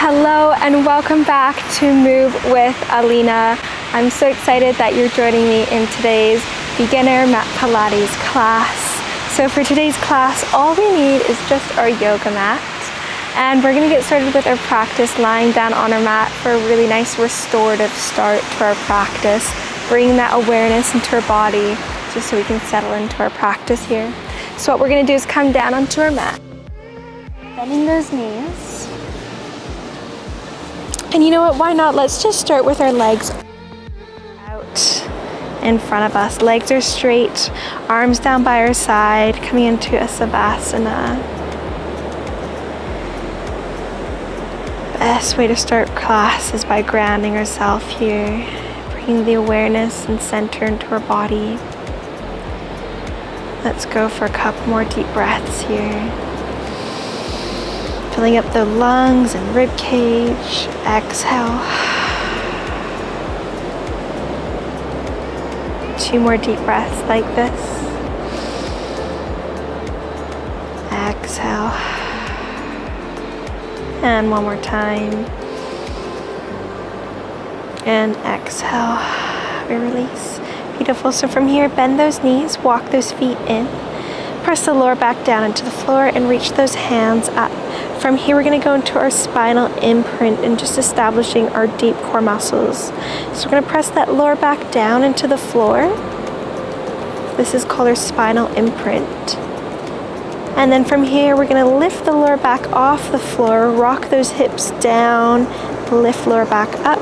Hello and welcome back to Move with Alina. I'm so excited that you're joining me in today's beginner mat Pilates class. So for today's class, all we need is just our yoga mat. And we're gonna get started with our practice lying down on our mat for a really nice restorative start to our practice, bringing that awareness into our body just so we can settle into our practice here. So what we're gonna do is come down onto our mat, bending those knees. And you know what, why not? Let's just start with our legs out in front of us. Legs are straight, arms down by our side, coming into a Savasana. Best way to start class is by grounding ourselves here, bringing the awareness and center into our body. Let's go for a couple more deep breaths here. Filling up the lungs and rib cage. Exhale. 2 more deep breaths like this. Exhale. And 1 more time. And exhale. We release. Beautiful. So from here, bend those knees, walk those feet in. Press the lower back down into the floor and reach those hands up. From here, we're going to go into our spinal imprint and just establishing our deep core muscles. So we're going to press that lower back down into the floor. This is called our spinal imprint. And then from here, we're going to lift the lower back off the floor, rock those hips down, lift lower back up,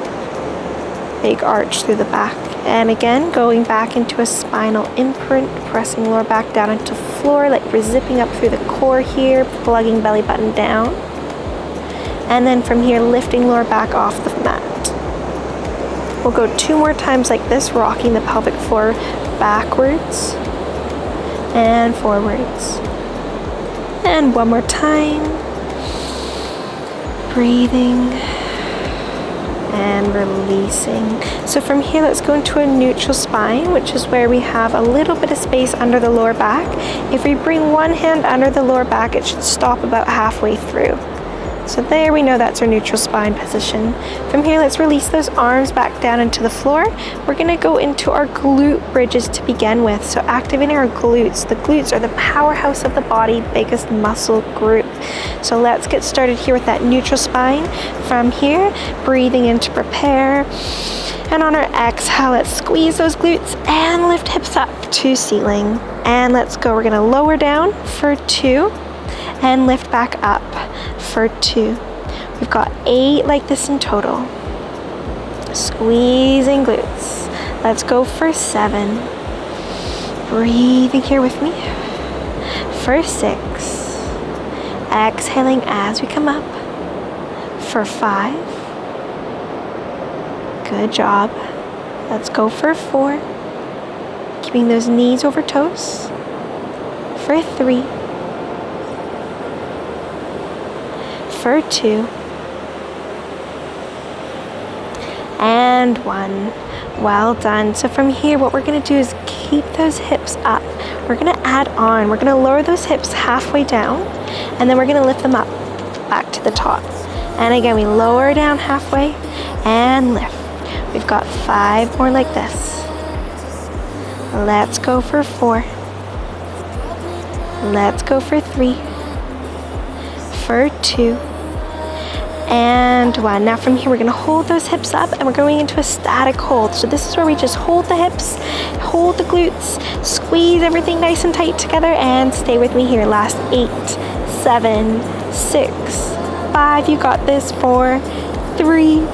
big arch through the back. And again, going back into a spinal imprint, pressing lower back down into floor, like we're zipping up through the core here, plugging belly button down. And then from here, lifting lower back off the mat. We'll go 2 more times like this, rocking the pelvic floor backwards and forwards. And 1 more time. Breathing. And releasing. So from here, let's go into a neutral spine, which is where we have a little bit of space under the lower back. If we bring one hand under the lower back, it should stop about halfway through. So there we know that's our neutral spine position. From here, let's release those arms back down into the floor. We're gonna go into our glute bridges to begin with. So activating our glutes. The glutes are the powerhouse of the body, biggest muscle group. So let's get started here with that neutral spine. From here, breathing in to prepare. And on our exhale, let's squeeze those glutes and lift hips up to ceiling. And let's go, we're gonna lower down for 2 and lift back up for 2. We've got 8 like this in total. Squeezing glutes. Let's go for 7. Breathing here with me. For 6. Exhaling as we come up. For 5. Good job. Let's go for 4. Keeping those knees over toes. For 3. For 2. And 1. Well done. So from here, what we're going to do is keep those hips up. We're going to add on. We're going to lower those hips halfway down, and then we're going to lift them up back to the top. And again, we lower down halfway and lift. We've got 5 more like this. Let's go for 4. Let's go for 3. For 2. And 1. Now from here, we're going to hold those hips up and we're going into a static hold. So this is where we just hold the hips, hold the glutes, squeeze everything nice and tight together, and stay with me here. Last 8, 7, 6, 5. You got this. 4, 3,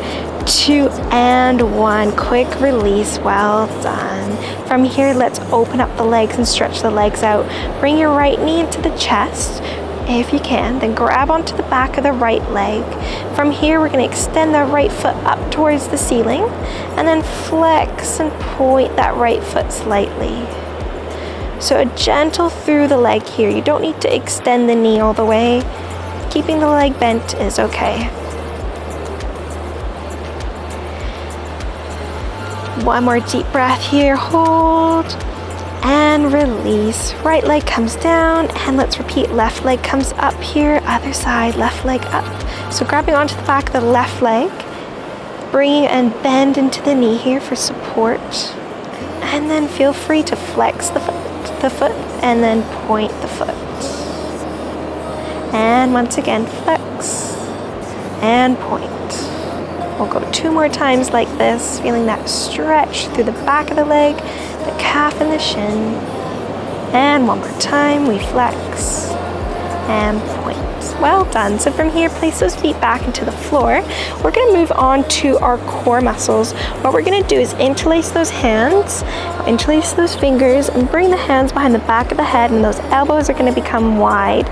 2, and 1. Quick release. Well done. From here, let's open up the legs and stretch the legs out. Bring your right knee into the chest. If you can, then grab onto the back of the right leg. From here, we're going to extend the right foot up towards the ceiling and then flex and point that right foot slightly. So a gentle through the leg here. You don't need to extend the knee all the way. Keeping the leg bent is okay. 1 more deep breath here. Hold. and release. Right leg comes down, and let's repeat. Left leg comes up here, other side, left leg up. So grabbing onto the back of the left leg, bringing and bend into the knee here for support. And then feel free to flex the foot and then point the foot. And once again, flex and point. We'll go 2 more times like this, feeling that stretch through the back of the leg, the calf and the shin. And one more time, we flex and point. Well done. So from here, place those feet back into the floor. We're going to move on to our core muscles. What we're going to do is interlace those hands, interlace those fingers, and bring the hands behind the back of the head, and those elbows are going to become wide.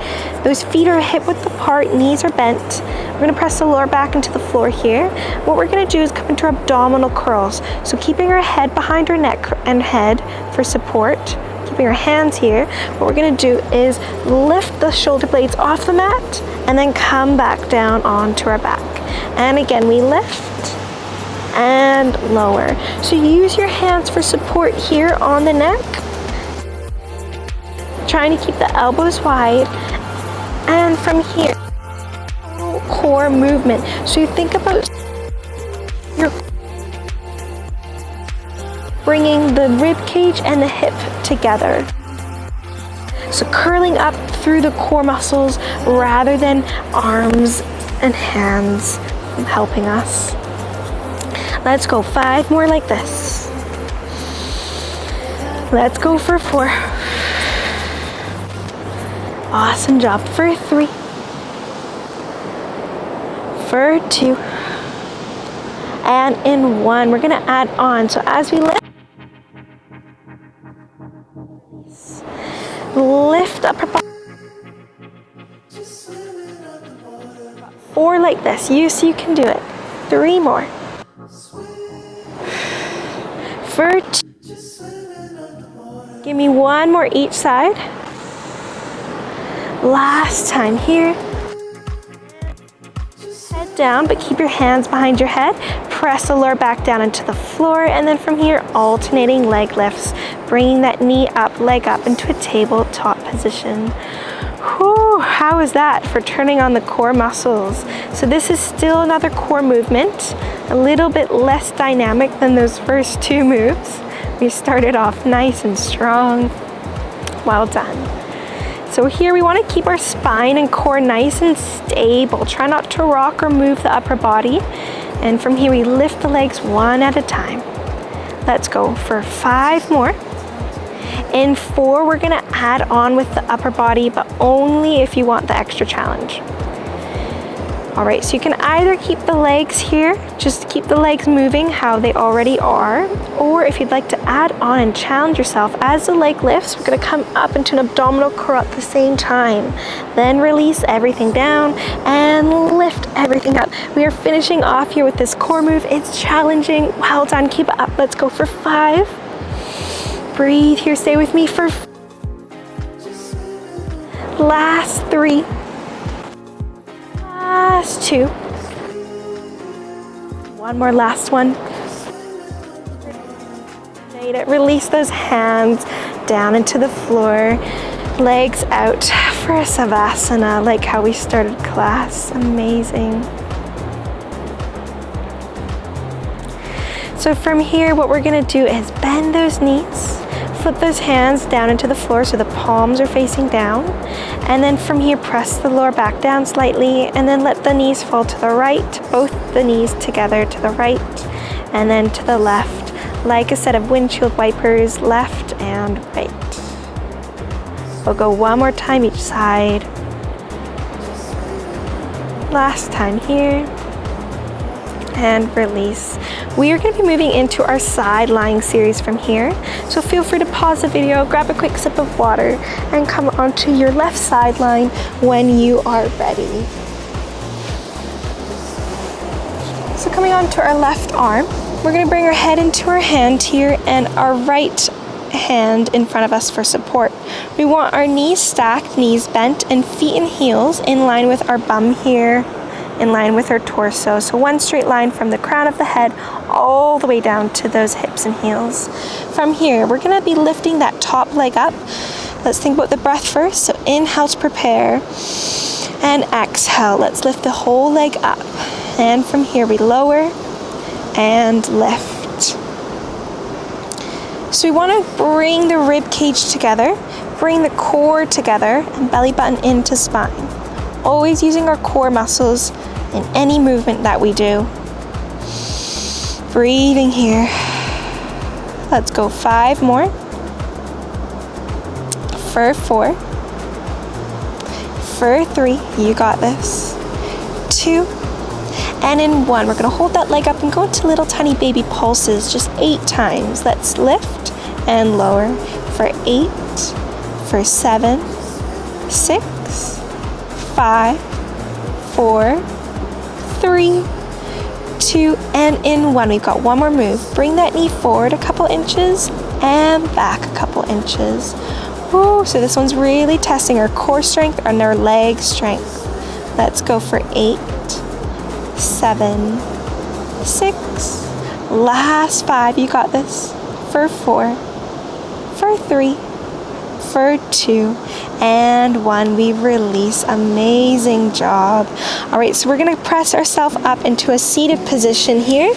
Those feet are hip width apart, knees are bent. We're going to press the lower back into the floor here. What we're going to do is come into abdominal curls. So keeping our head behind our neck and head for support. Keeping our hands here, what we're going to do is lift the shoulder blades off the mat and then come back down onto our back. And again, we lift and lower. So use your hands for support here on the neck. Trying to keep the elbows wide. And from here, core movement. So you think about your bringing the rib cage and the hip together. So curling up through the core muscles rather than arms and hands helping us. Let's go 5 more like this. Let's go for 4. Awesome job. For 3. For 2. And in 1, we're going to add on. So as we lift up our body. 4 like this. You can do it. 3 more. For 2. Give me 1 more each side. Last time here. Head down, but keep your hands behind your head. Press the lower back down into the floor, and then from here, alternating leg lifts, bringing that knee up, leg up into a tabletop position. Whew, how was that for turning on the core muscles? So this is still another core movement, a little bit less dynamic than those first 2 moves. We started off nice and strong. Well done. So here we want to keep our spine and core nice and stable. Try not to rock or move the upper body. And from here we lift the legs 1 at a time. Let's go for 5 more. In 4, we're going to add on with the upper body, but only if you want the extra challenge. All right, so you can either keep the legs here, just keep the legs moving how they already are, or if you'd like to add on and challenge yourself, as the leg lifts, we're going to come up into an abdominal curl at the same time. Then release everything down and lift everything up. We are finishing off here with this core move. It's challenging. Well done. Keep it up. Let's go for 5. Breathe here. Stay with me for last 3. Last 2. 1 more, last one. Release those hands down into the floor. Legs out for a savasana, like how we started class. Amazing. So from here, what we're gonna do is bend those knees. Flip those hands down into the floor so the palms are facing down. And then from here, press the lower back down slightly and then let the knees fall to the right, both the knees together to the right and then to the left, like a set of windshield wipers, left and right. We'll go 1 more time each side. Last time here. And release. We are going to be moving into our side lying series from here. So feel free to pause the video, grab a quick sip of water, and come onto your left side line when you are ready. So coming onto our left arm, we're going to bring our head into our hand here and our right hand in front of us for support. We want our knees stacked, knees bent, and feet and heels in line with our bum here, in line with our torso. So 1 straight line from the crown of the head all the way down to those hips and heels. From here, we're gonna be lifting that top leg up. Let's think about the breath first. So inhale to prepare. And exhale, let's lift the whole leg up. And from here we lower and lift. So we want to bring the rib cage together, bring the core together, and belly button into spine. Always using our core muscles in any movement that we do. Breathing here. Let's go 5 more. For 4. For 3, you got this. 2, and in 1, we're gonna hold that leg up and go into little tiny baby pulses, just 8 times. Let's lift and lower for 8, for 7, 6, 5, 4, 3, 2, and in 1. We've got 1 more move. Bring that knee forward a couple inches and back a couple inches. Ooh, so this one's really testing our core strength and our leg strength. Let's go for 8, 7, 6, last 5, you got this, for 4, for 3, for 2, and 1. We release. Amazing job. All right, so we're gonna press ourselves up into a seated position here,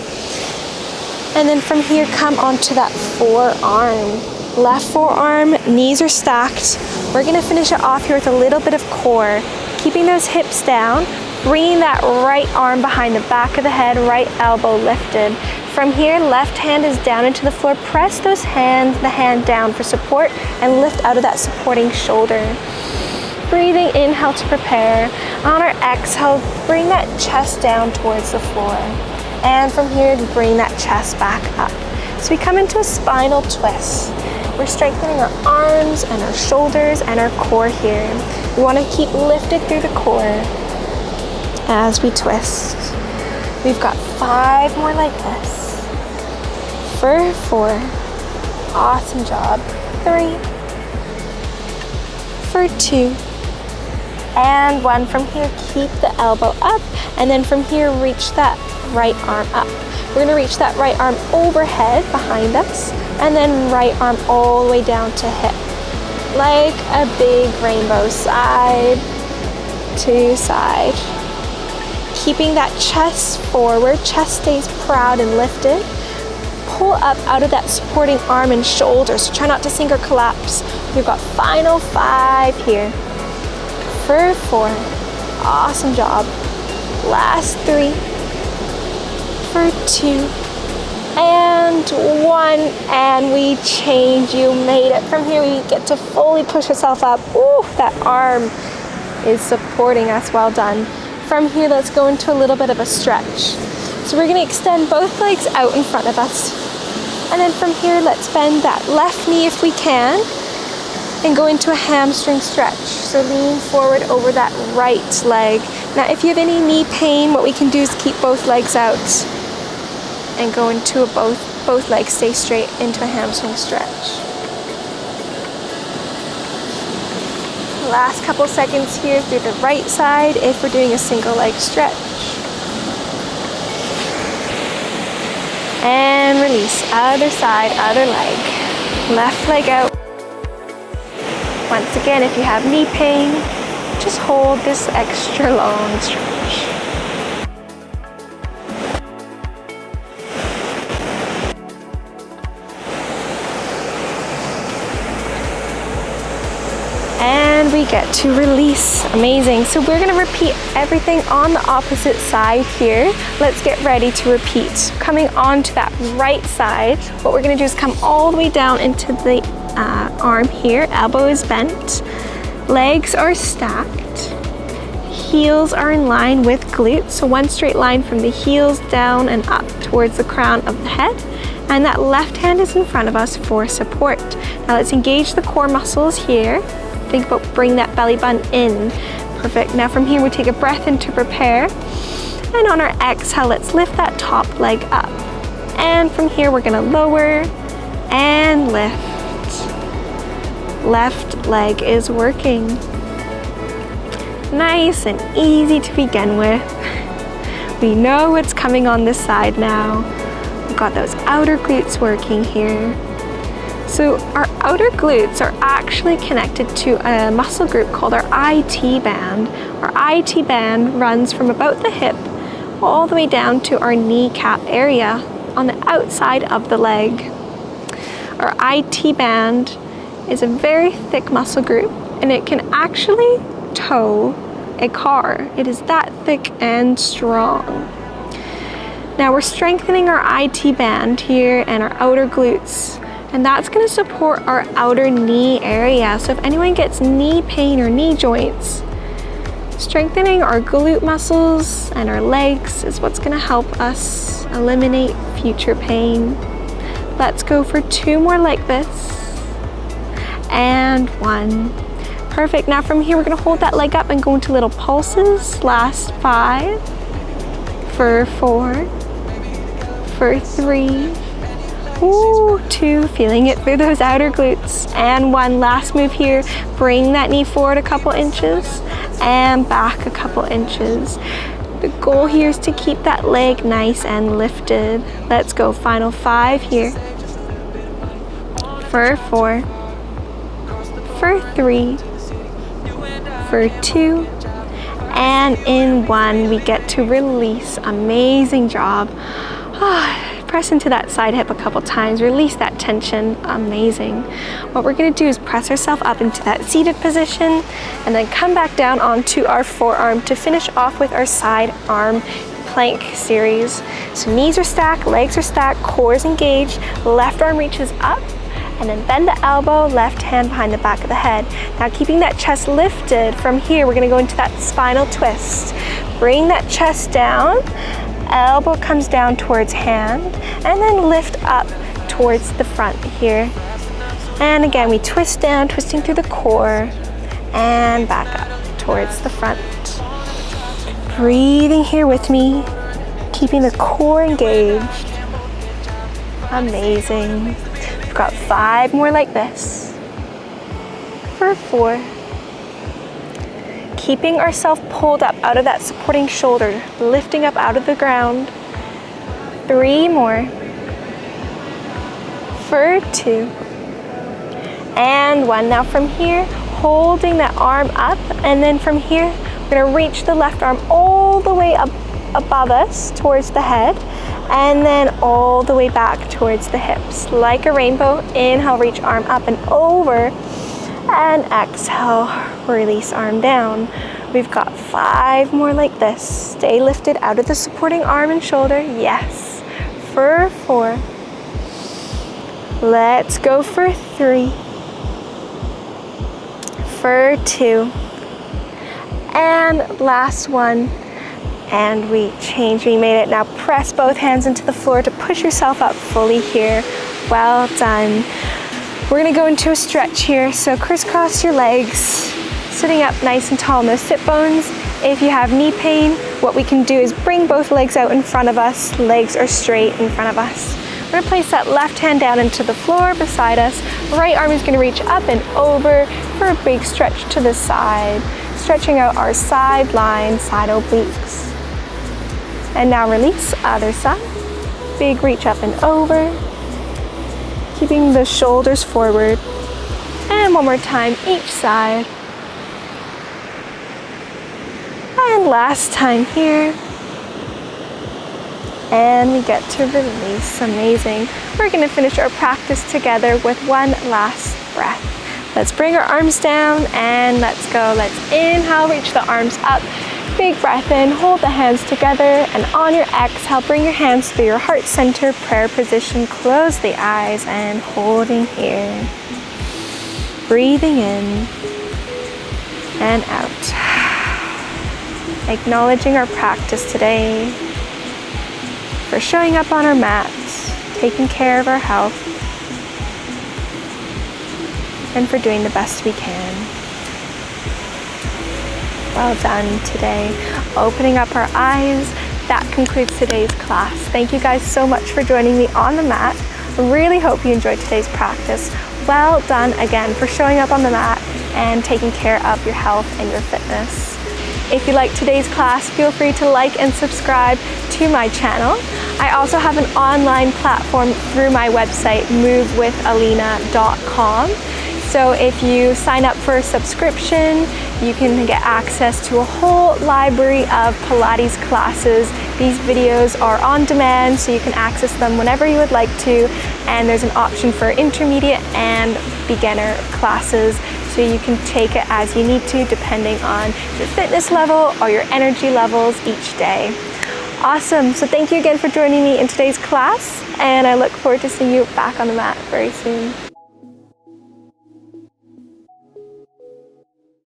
and then from here come onto that forearm. Left forearm, knees are stacked. We're gonna finish it off here with a little bit of core, keeping those hips down, bringing that right arm behind the back of the head, right elbow lifted. From here, left hand is down into the floor. Press the hand down for support, and lift out of that supporting shoulder. Breathing, inhale to prepare. On our exhale, bring that chest down towards the floor. And from here, bring that chest back up. So we come into a spinal twist. We're strengthening our arms and our shoulders and our core here. We want to keep lifted through the core as we twist. We've got 5 more like this. For 4. Awesome job. 3. For 2. And 1. From here, keep the elbow up. And then from here, reach that right arm up. We're gonna reach that right arm overhead behind us, and then right arm all the way down to hip. Like a big rainbow, side to side. Keeping that chest forward, chest stays proud and lifted. Pull up out of that supporting arm and shoulder, so try not to sink or collapse. We've got final 5 here. For 4, awesome job. Last 3. For 2, and 1, and we change. You made it. From here, we get to fully push yourself up. Ooh, that arm is supporting us. Well done. From here, let's go into a little bit of a stretch. So we're gonna extend both legs out in front of us. And then from here, let's bend that left knee if we can, and go into a hamstring stretch. So lean forward over that right leg. Now, if you have any knee pain, what we can do is keep both legs out and go into both legs stay straight into a hamstring stretch. Last couple seconds here through the right side if we're doing a single leg stretch. And release. Other side, other leg. Left leg out. Once again, if you have knee pain, just hold this extra long stretch. And we get to release. Amazing. So we're gonna repeat everything on the opposite side here. Let's get ready to repeat. Coming onto that right side, what we're gonna do is come all the way down into the arm here. Elbow is bent, legs are stacked, heels are in line with glutes. So one straight line from the heels down and up towards the crown of the head. And that left hand is in front of us for support. Now let's engage the core muscles here. Think about bring that belly button in. Perfect. Now from here we take a breath in to prepare. And on our exhale, let's lift that top leg up. And from here we're gonna lower and lift. Left leg is working. Nice and easy to begin with. We know what's coming on this side now. We've got those outer glutes working here. So our outer glutes are actually connected to a muscle group called our IT band. Our IT band runs from about the hip all the way down to our kneecap area on the outside of the leg. Our IT band is a very thick muscle group, and it can actually tow a car. It is that thick and strong. Now we're strengthening our IT band here and our outer glutes, and that's going to support our outer knee area. So if anyone gets knee pain or knee joints, strengthening our glute muscles and our legs is what's going to help us eliminate future pain. Let's go for 2 more like this. And 1. Perfect. Now from here, we're going to hold that leg up and go into little pulses. Last 5. For 4. For 3. Ooh, 2, feeling it through those outer glutes. And 1, last move here. Bring that knee forward a couple inches and back a couple inches. The goal here is to keep that leg nice and lifted. Let's go, final 5 here. For 4. For 3. For 2. And in 1, we get to release. Amazing job. Press into that side hip a couple times, release that tension. Amazing. What we're going to do is press ourselves up into that seated position and then come back down onto our forearm to finish off with our side arm plank series. So knees are stacked, legs are stacked, core is engaged, left arm reaches up, and then bend the elbow, left hand behind the back of the head. Now keeping that chest lifted, from here we're going to go into that spinal twist. Bring that chest down, elbow comes down towards hand, and then lift up towards the front here. And again, we twist down, twisting through the core, and back up towards the front. Breathing here with me, keeping the core engaged. Amazing. We've got 5 more like this. For 4. Keeping ourselves pulled up out of that supporting shoulder, lifting up out of the ground. 3 more. For 2. And 1. Now from here, holding that arm up, and then from here, we're going to reach the left arm all the way up above us towards the head, and then all the way back towards the hips. Like a rainbow, inhale, reach arm up and over. And exhale, release arm down. We've got 5 more like this. Stay lifted out of the supporting arm and shoulder. Yes. For 4. Let's go for 3. For 2. And last one. And we change, we made it. Now press both hands into the floor to push yourself up fully here. Well done. We're gonna go into a stretch here, so crisscross your legs, sitting up nice and tall, no sit bones. If you have knee pain, what we can do is bring both legs out in front of us. Legs are straight in front of us. We're gonna place that left hand down into the floor beside us. Right arm is gonna reach up and over for a big stretch to the side, stretching out our side line, side obliques. And now release, other side. Big reach up and over. Keeping the shoulders forward. And one more time, each side. And last time here. And we get to release. Amazing. We're going to finish our practice together with one last breath. Let's bring our arms down and let's go. Let's inhale, reach the arms up. Big breath in, hold the hands together, and on your exhale, bring your hands through your heart center, prayer position, close the eyes, and holding here. Breathing in and out. Acknowledging our practice today, for showing up on our mats, taking care of our health, and for doing the best we can. Well done today. Opening up our eyes. That concludes today's class. Thank you guys so much for joining me on the mat. I really hope you enjoyed today's practice. Well done again for showing up on the mat and taking care of your health and your fitness. If you liked today's class, feel free to like and subscribe to my channel. I also have an online platform through my website, movewithalina.com. So if you sign up for a subscription, you can get access to a whole library of Pilates classes. These videos are on demand, so you can access them whenever you would like to, and there's an option for intermediate and beginner classes, so you can take it as you need to depending on your fitness level or your energy levels each day. Awesome, so thank you again for joining me in today's class, and I look forward to seeing you back on the mat very soon.